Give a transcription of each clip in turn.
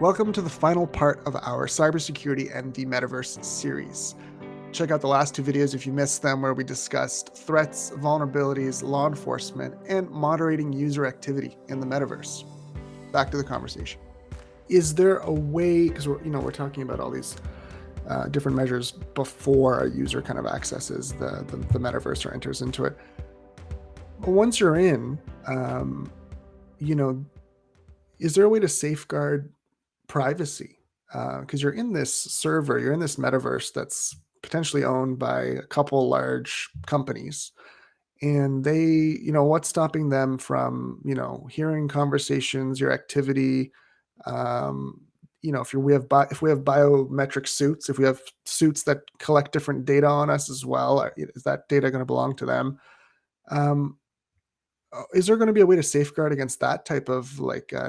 Welcome to the final part of our Cybersecurity and the Metaverse series. Check out the last two videos if you missed them, where we discussed threats, vulnerabilities, law enforcement, and moderating user activity in the Metaverse. Back to the conversation. Is there a way, because we're talking about all these different measures before a user kind of accesses the Metaverse or enters into it. But once you're in, you know, is there a way to safeguard privacy? Because you're in this server, you're in this metaverse that's potentially owned by a couple large companies, and what's stopping them from, hearing conversations, your activity? Um, if we have biometric suits, if we have suits that collect different data on us as well, is that data going to belong to them? Um, is there going to be a way to safeguard against that type of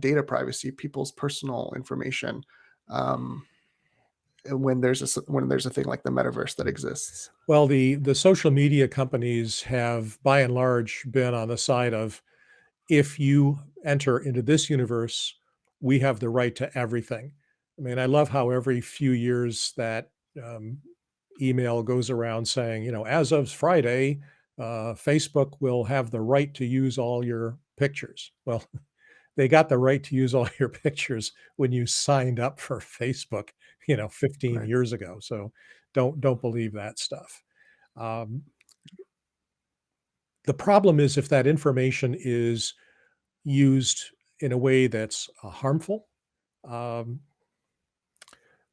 data privacy, people's personal information, um, when there's a thing like the metaverse that exists? Well, the social media companies have, by and large, been on the side of, if you enter into this universe, we have the right to everything. I mean, I love how every few years that um, email goes around saying, as of Friday, Facebook will have the right to use all your pictures. Well, they got the right to use all your pictures when you signed up for Facebook, 15 Right. years ago. So don't believe that stuff. Um, the problem is if that information is used in a way that's harmful. Um,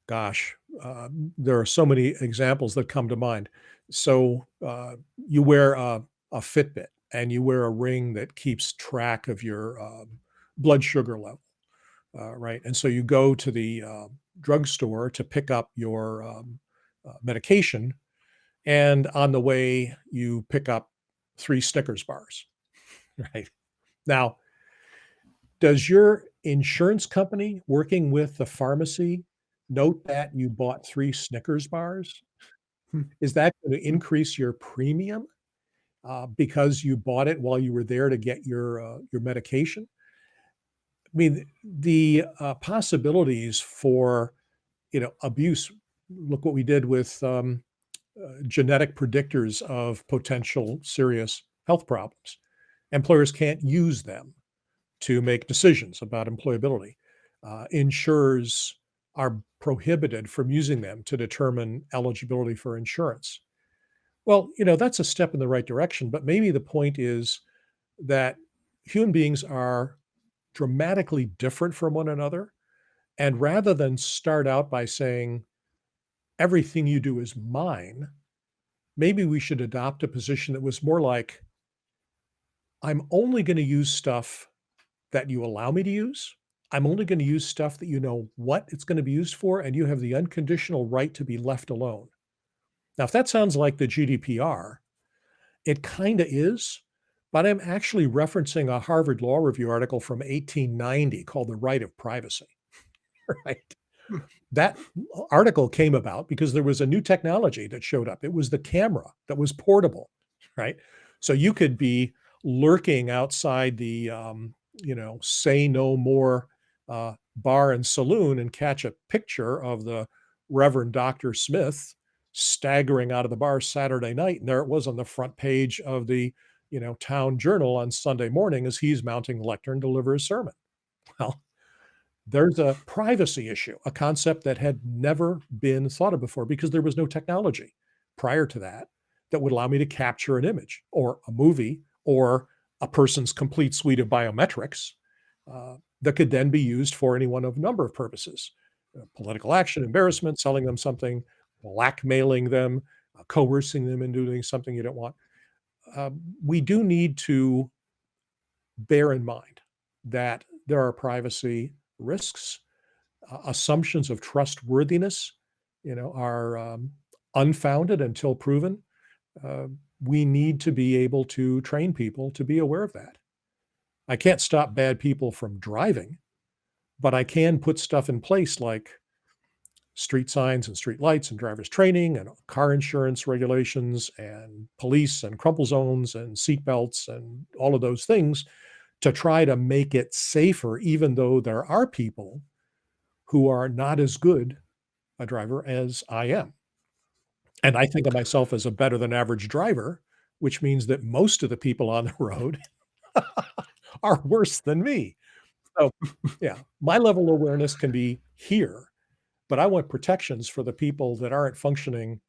gosh, there are so many examples that come to mind. So you wear a Fitbit and you wear a ring that keeps track of your blood sugar level, right? And so you go to the drugstore to pick up your medication, and on the way you pick up 3 Snickers bars, right? Now, does your insurance company working with the pharmacy note that you bought 3 Snickers bars? Hmm. Is that going to increase your premium because you bought it while you were there to get your medication? I mean, the possibilities for abuse. Look what we did with genetic predictors of potential serious health problems. Employers can't use them to make decisions about employability. Insurers are prohibited from using them to determine eligibility for insurance. Well, that's a step in the right direction, but maybe the point is that human beings are dramatically different from one another. And rather than start out by saying, everything you do is mine, maybe we should adopt a position that was more like, I'm only going to use stuff that you allow me to use. I'm only going to use stuff that you know what it's going to be used for, and you have the unconditional right to be left alone. Now, if that sounds like the GDPR, it kind of is, but I'm actually referencing a Harvard Law Review article from 1890 called The Right of Privacy, right? Hmm. That article came about because there was a new technology that showed up. It was the camera that was portable, right? So you could be lurking outside the, say no more bar and saloon and catch a picture of the Reverend Dr. Smith staggering out of the bar Saturday night. And there it was on the front page of the, town journal on Sunday morning as he's mounting the lectern to deliver his sermon. Well, there's a privacy issue, a concept that had never been thought of before because there was no technology prior to that that would allow me to capture an image or a movie or a person's complete suite of biometrics that could then be used for any one of a number of purposes: political action, embarrassment, selling them something, blackmailing them, coercing them into doing something you don't want. We do need to bear in mind that there are privacy risks. Assumptions of trustworthiness, are unfounded until proven. Uh, we need to be able to train people to be aware of that. I can't stop bad people from driving, but I can put stuff in place like street signs and street lights and driver's training and car insurance regulations and police and crumple zones and seat belts and all of those things to try to make it safer, even though there are people who are not as good a driver as I am. And I think of myself as a better than average driver, which means that most of the people on the road are worse than me. So, yeah, my level of awareness can be here, but I want protections for the people that aren't functioning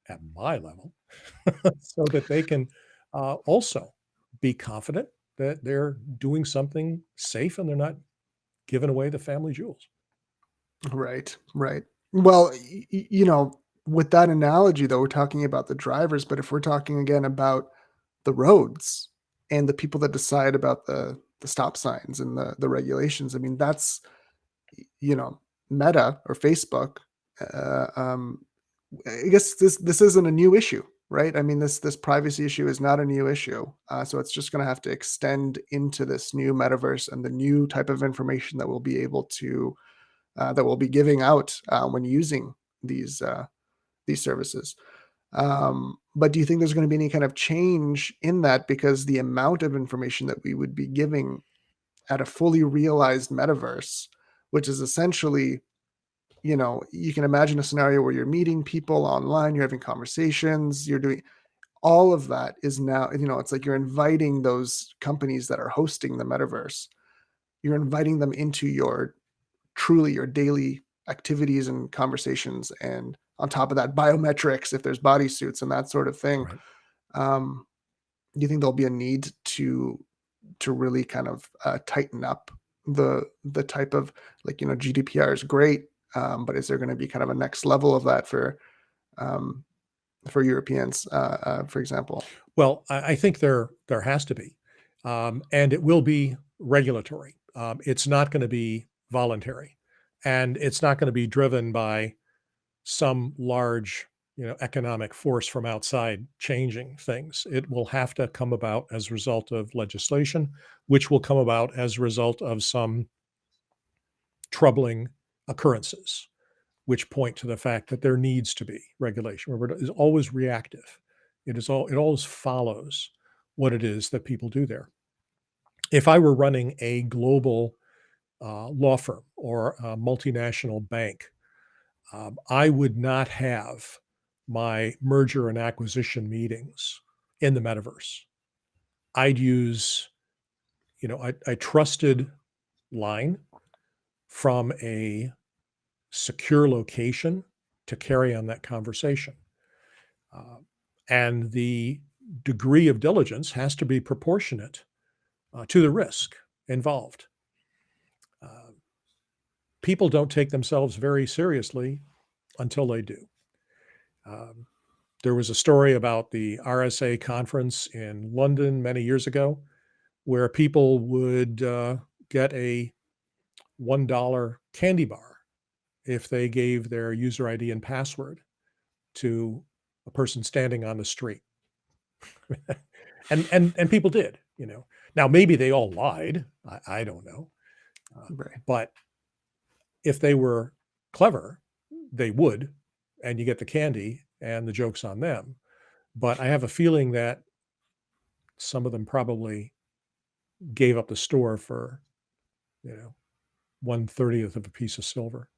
at my level so that they can also be confident that they're doing something safe and they're not giving away the family jewels. Right, right. Well, with that analogy, though, we're talking about the drivers, but if we're talking again about the roads and the people that decide about the stop signs and the regulations, I mean, that's you know, Meta or Facebook. Uh, um, I guess this isn't a new issue, right? I mean, this privacy issue is not a new issue, so it's just going to have to extend into this new metaverse and the new type of information that we'll be able to that we'll be giving out when using these services. But do you think there's going to be any kind of change in that because the amount of information that we would be giving at a fully realized metaverse, which is essentially, you can imagine a scenario where you're meeting people online, you're having conversations, you're doing all of that is now, it's like you're inviting those companies that are hosting the metaverse, you're inviting them into your daily activities and conversations. And on top of that, biometrics, if there's bodysuits and that sort of thing. Right. Um, do you think there'll be a need to really kind of tighten up the type of, like, GDPR is great, but is there going to be kind of a next level of that um, for Europeans, for example? Well, I think there has to be, and it will be regulatory. It's not going to be voluntary, and it's not going to be driven by some large, economic force from outside changing things. It will have to come about as a result of legislation, which will come about as a result of some troubling occurrences, which point to the fact that there needs to be regulation. Remember, it is always reactive. It always follows what it is that people do there. If I were running a global law firm or a multinational bank, I would not have my merger and acquisition meetings in the metaverse. I'd use, a trusted line from a secure location to carry on that conversation. Uh, and the degree of diligence has to be proportionate to the risk involved. Uh, People don't take themselves very seriously until they do. Um, there was a story about the RSA conference in London many years ago where people would get a $1 candy bar if they gave their user ID and password to a person standing on the street. And people did, Now maybe they all lied. I don't know. Right. But if they were clever, they would, and you get the candy and the joke's on them. But I have a feeling that some of them probably gave up the store for, you know, 1/30th of a piece of silver.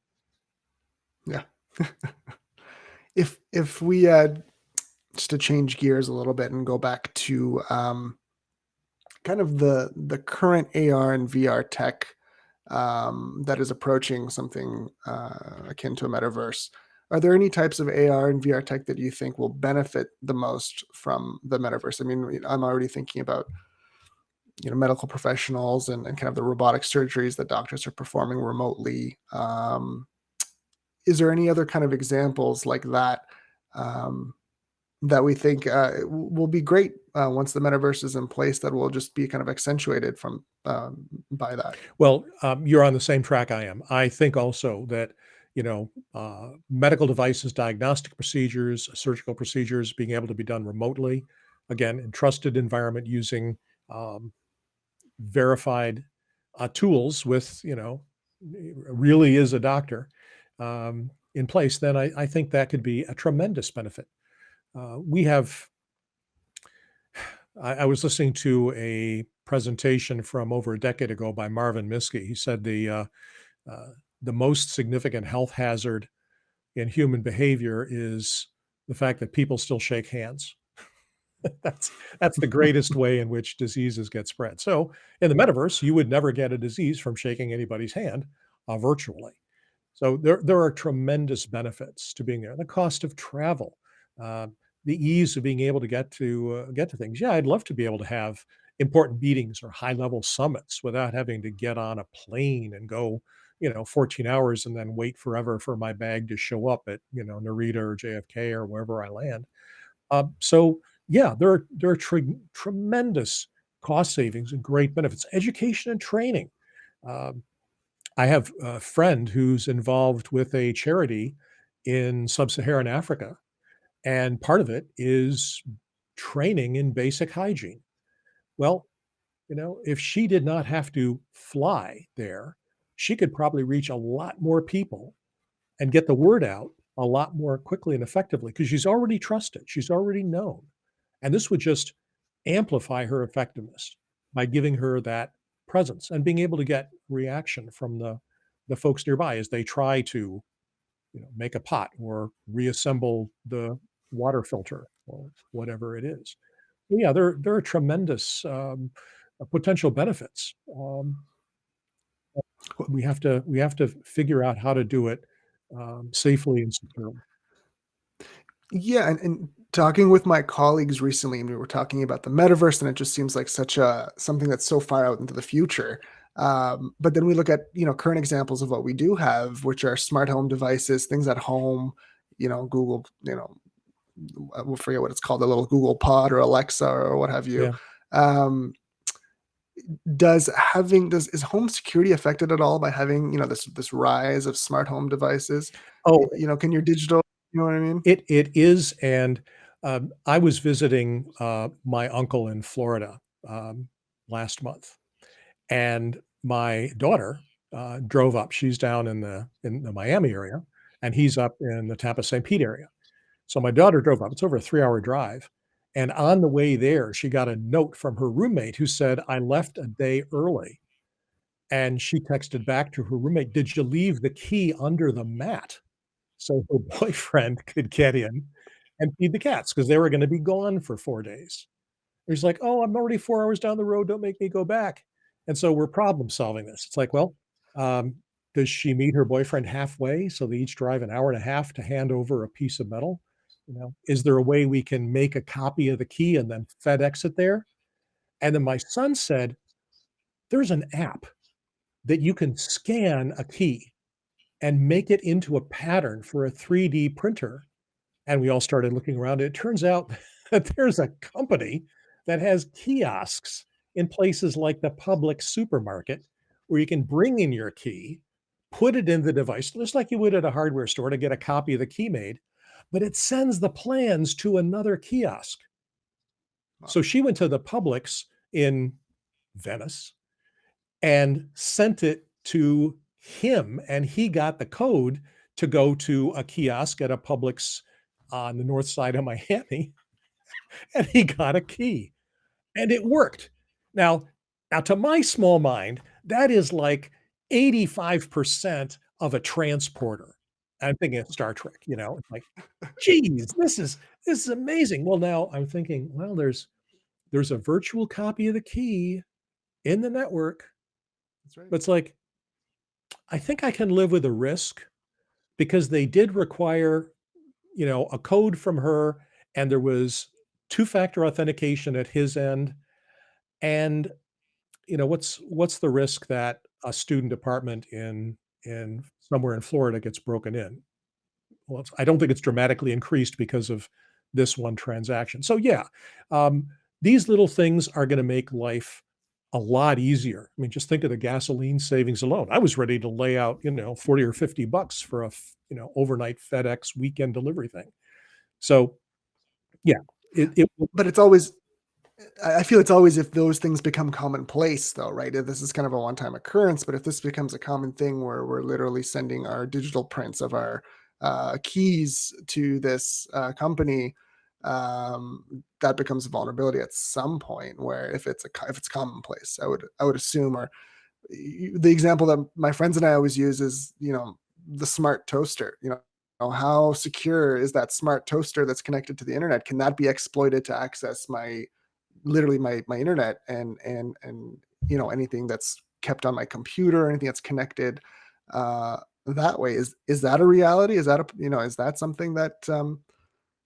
Yeah. If we just to change gears a little bit and go back to kind of the current AR and VR tech that is approaching something akin to a metaverse. Are there any types of AR and VR tech that you think will benefit the most from the metaverse? I mean, I'm already thinking about medical professionals and kind of the robotic surgeries that doctors are performing remotely. Is there any other kind of examples like that um, that we think will be great once the metaverse is in place that will just be kind of accentuated from by that? Well, you're on the same track I am. I think also that, medical devices, diagnostic procedures, surgical procedures being able to be done remotely, again, in trusted environment using um, verified tools with, really is a doctor in place, then I think that could be a tremendous benefit. We have I was listening to a presentation from over a decade ago by Marvin Minsky. He said the the most significant health hazard in human behavior is the fact that people still shake hands. That's that's the greatest way in which diseases get spread. So in the metaverse, you would never get a disease from shaking anybody's hand virtually. So there are tremendous benefits to being there. The cost of travel, uh, the ease of being able to get to things. Yeah, I'd love to be able to have important meetings or high level summits without having to get on a plane and go, 14 hours and then wait forever for my bag to show up at Narita or JFK or wherever I land. So yeah, there are tremendous cost savings and great benefits. Education and training. Um, I have a friend who's involved with a charity in sub-Saharan Africa, and part of it is training in basic hygiene. Well, if she did not have to fly there, she could probably reach a lot more people and get the word out a lot more quickly and effectively because she's already trusted, she's already known. And this would just amplify her effectiveness by giving her that presence and being able to get reaction from the folks nearby as they try to, make a pot or reassemble the water filter or whatever it is. Yeah, there are tremendous potential benefits. We have to figure out how to do it safely and securely. Yeah, and talking with my colleagues recently, and we were talking about the metaverse, and it just seems like such a something that's so far out into the future. But then we look at current examples of what we do have, which are smart home devices, things at home. Google. We'll forget what it's called, a little Google Pod or Alexa or what have you. Yeah. Um, does is home security affected at all by having this rise of smart home devices? Oh, Can your digital, you know what I mean? it is, and, I was visiting, my uncle in Florida, last month, and my daughter, drove up. She's down in the Miami area, and he's up in the Tampa St. Pete area. So my daughter drove up. It's over a 3-hour drive, and on the way there, she got a note from her roommate who said, "I left a day early," and she texted back to her roommate, "Did you leave the key under the mat?" So her boyfriend could get in and feed the cats because they were gonna be gone for 4 days. He's like, "Oh, I'm already 4 hours down the road, don't make me go back." And so we're problem solving this. It's like, well, um, does she meet her boyfriend halfway so they each drive an hour and a half to hand over a piece of metal? Is there a way we can make a copy of the key and then FedEx it there? And then my son said, "There's an app that you can scan a key and make it into a pattern for a 3D printer." And we all started looking around. It turns out that there's a company that has kiosks in places like the public supermarket where you can bring in your key, put it in the device, just like you would at a hardware store to get a copy of the key made, but it sends the plans to another kiosk. Wow. So she went to the Publix in Venice and sent it to him, and he got the code to go to a kiosk at a Publix on the north side of Miami, and he got a key, and it worked. Now now to my small mind, that is like 85% of a transporter. I'm thinking of Star Trek, it's like, "Geez, this is amazing." Well, now I'm thinking, well, there's a virtual copy of the key in the network, That's right. but it's like, I think I can live with the risk because they did require, a code from her, and there was two-factor authentication at his end. And, what's the risk that a student apartment in somewhere in Florida gets broken in? Well, I don't think it's dramatically increased because of this one transaction. So yeah, um, these little things are going to make life a lot easier. I mean, just think of the gasoline savings alone. I was ready to lay out, 40 or $50 for a, overnight FedEx weekend delivery thing. So yeah, it will. But it's always I feel it's always if those things become commonplace though, right? If this is kind of a one-time occurrence, but if this becomes a common thing where we're literally sending our digital prints of our keys to this company, that becomes a vulnerability at some point where if it's commonplace, I would assume, or the example that my friends and I always use is, the smart toaster. How secure is that smart toaster that's connected to the internet? Can that be exploited to access literally my internet and anything that's kept on my computer, anything that's connected that way? Is that a reality? Is that something that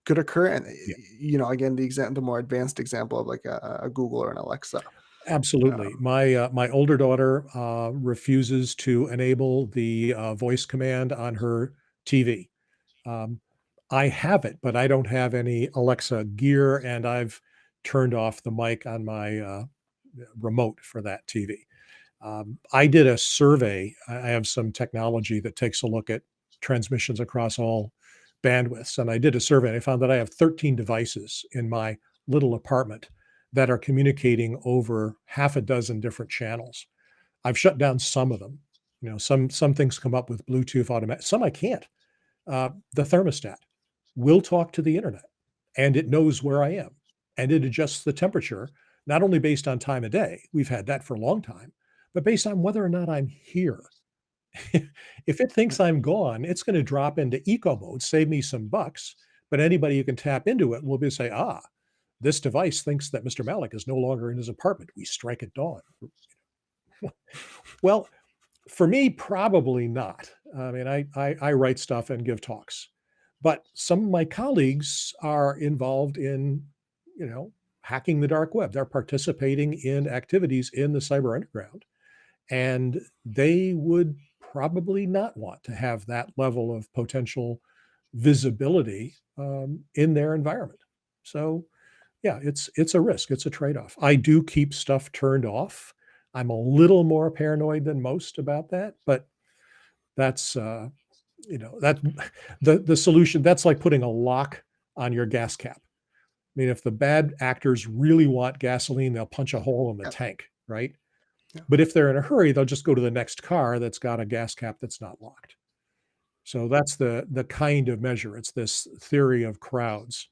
could occur? And Yeah. again, the more advanced example of like a Google or an Alexa. Absolutely. My older daughter refuses to enable the voice command on her TV. Um, I have it, but I don't have any Alexa gear, and I've turned off the mic on my remote for that TV. I did a survey. I have some technology that takes a look at transmissions across all bandwidths. And I did a survey and I found that I have 13 devices in my little apartment that are communicating over half a dozen different channels. I've shut down some of them. Some things come up with Bluetooth automatic, some I can't. The thermostat will talk to the internet and it knows where I am and it adjusts the temperature, not only based on time of day, we've had that for a long time, but based on whether or not I'm here. If it thinks I'm gone, it's going to drop into eco mode, save me some bucks. But anybody who can tap into it will be say, this device thinks that Mr. Malik is no longer in his apartment. We strike at dawn. Well, for me, probably not. I mean, I write stuff and give talks, but some of my colleagues are involved in, hacking the dark web. They're participating in activities in the cyber underground, and they would probably not want to have that level of potential visibility in their environment. So, yeah, it's a risk. It's a trade-off. I do keep stuff turned off. I'm a little more paranoid than most about that, but that's that the solution. That's like putting a lock on your gas cap. I mean, if the bad actors really want gasoline, they'll punch a hole in the Yeah, tank, right? yeah. But if they're in a hurry, they'll just go to the next car that's got a gas cap that's not locked. So that's the kind of measure. It's this theory of crowds.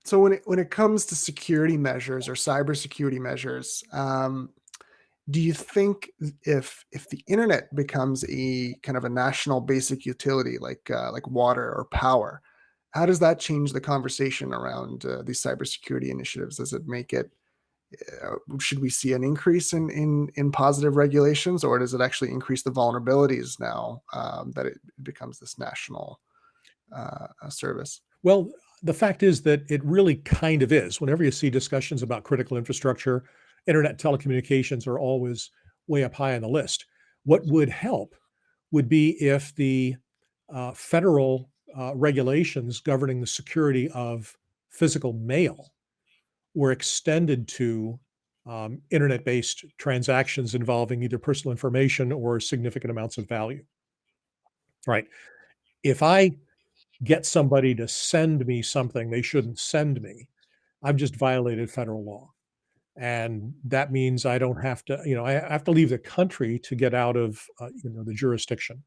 So when it comes to security measures or cybersecurity measures, do you think if the internet becomes a kind of a national basic utility like water or power, how does that change the conversation around these cybersecurity initiatives? Does it make it should we see an increase in positive regulations, or does it actually increase the vulnerabilities now that it becomes this national service? Well, the fact is that it really kind of is. Whenever you see discussions about critical infrastructure, internet and telecommunications are always way up high on the list. What would help would be if the federal regulations governing the security of physical mail were extended to internet-based transactions involving either personal information or significant amounts of value. Right? If I get somebody to send me something they shouldn't send me, I've just violated federal law. And that means I don't have to, I have to leave the country to get out of, the jurisdiction.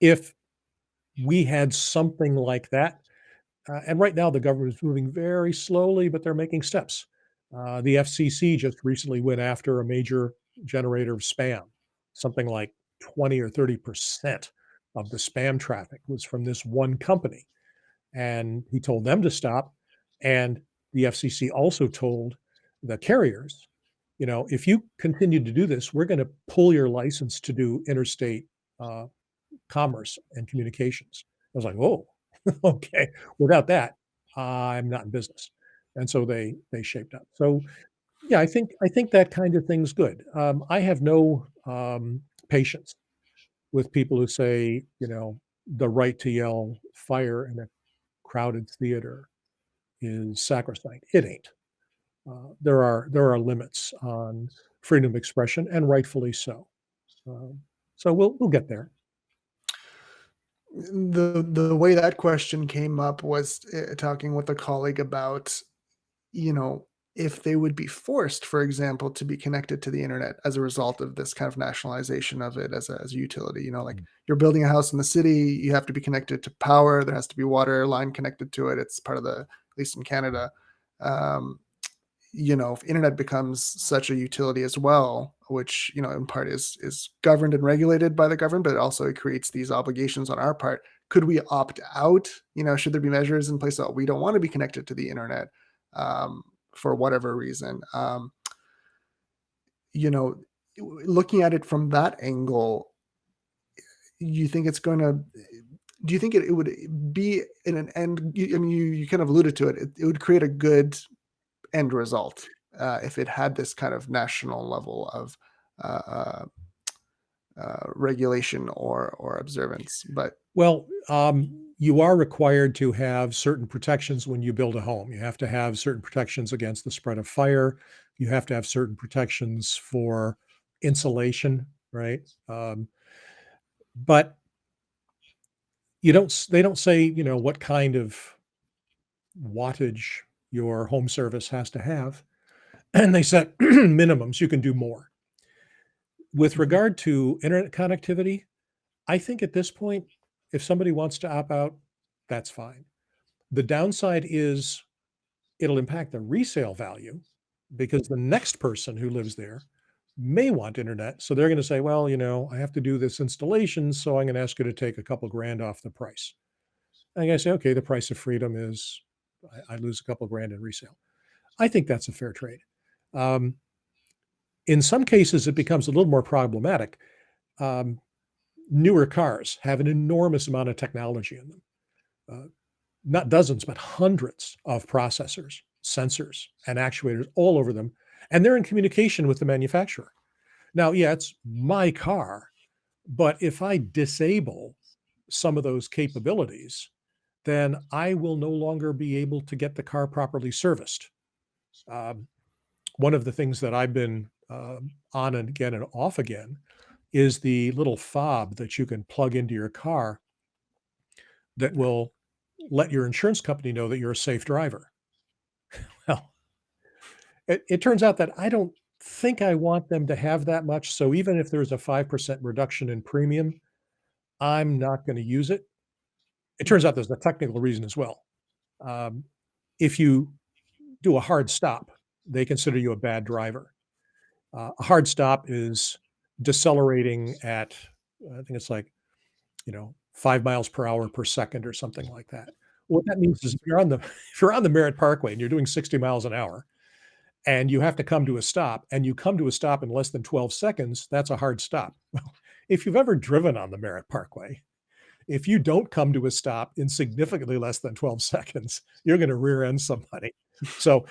If we had something like that, and right now the government is moving very slowly, but they're making steps. The FCC just recently went after a major generator of spam. Something like 20 or 30% of the spam traffic was from this one company. And he told them to stop. And the FCC also told the carriers, if you continue to do this, we're going to pull your license to do interstate uh, commerce and communications. I was like, whoa, okay. Without that, I'm not in business. And so they shaped up. So yeah, I think that kind of thing's good. I have no patience with people who say, the right to yell fire in a crowded theater is sacrosanct. It ain't. There are limits on freedom of expression, and rightfully so. Um, so we'll get there. The way that question came up was talking with a colleague about, you know, if they would be forced, for example, to be connected to the internet as a result of this kind of nationalization of it as a utility. Like Mm. you're building a house in the city, you have to be connected to power. There has to be water line connected to it. It's part of the, at least in Canada. Um, if internet becomes such a utility as well, which in part is governed and regulated by the government, but also it creates these obligations on our part. Could we opt out? Should there be measures in place that we don't want to be connected to the internet for whatever reason? You know, looking at it from that angle, you think it's going to? Do you think it would be in an end? I mean, you kind of alluded to it. It would create a good end result if it had this kind of national level of uh, regulation or observance. But Well, you are required to have certain protections when you build a home. You have to have certain protections against the spread of fire. You have to have certain protections for insulation, right? But they don't say, what kind of wattage your home service has to have. And they set minimums. You can do more. With regard to internet connectivity, I think at this point, if somebody wants to opt out, that's fine. The downside is it'll impact the resale value because the next person who lives there may want internet. So they're going to say, well, I have to do this installation, so I'm going to ask you to take a couple grand off the price. And I'm going to say, okay, the price of freedom is I lose a couple grand in resale. I think that's a fair trade. In some cases, it becomes a little more problematic. Newer cars have an enormous amount of technology in them. Not dozens, but hundreds of processors, sensors, and actuators all over them. And they're in communication with the manufacturer. Now, yeah, it's my car, but if I disable some of those capabilities, then I will no longer be able to get the car properly serviced. One of the things that I've been on and again and off again is the little fob that you can plug into your car that will let your insurance company know that you're a safe driver. Well, it turns out that I don't think I want them to have that much. So even if there's a 5% reduction in premium, I'm not going to use it. It turns out there's a technical reason as well. If you do a hard stop, they consider you a bad driver. A hard stop is decelerating at, I think it's like, 5 miles per hour per second or something like that. What that means is if you're on the Merritt Parkway and you're doing 60 miles an hour and you have to come to a stop and you come to a stop in less than 12 seconds, that's a hard stop. Well, if you've ever driven on the Merritt Parkway, if you don't come to a stop in significantly less than 12 seconds, you're going to rear end somebody. So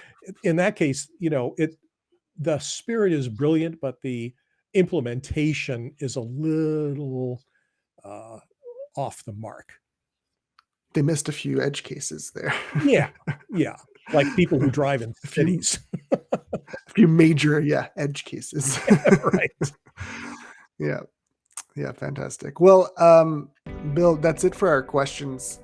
in that case, the spirit is brilliant, but the implementation is a little off the mark. They missed a few edge cases there. Yeah. Like people who drive in cities. A few major, edge cases. Right. Yeah, fantastic. Well, Bill, that's it for our questions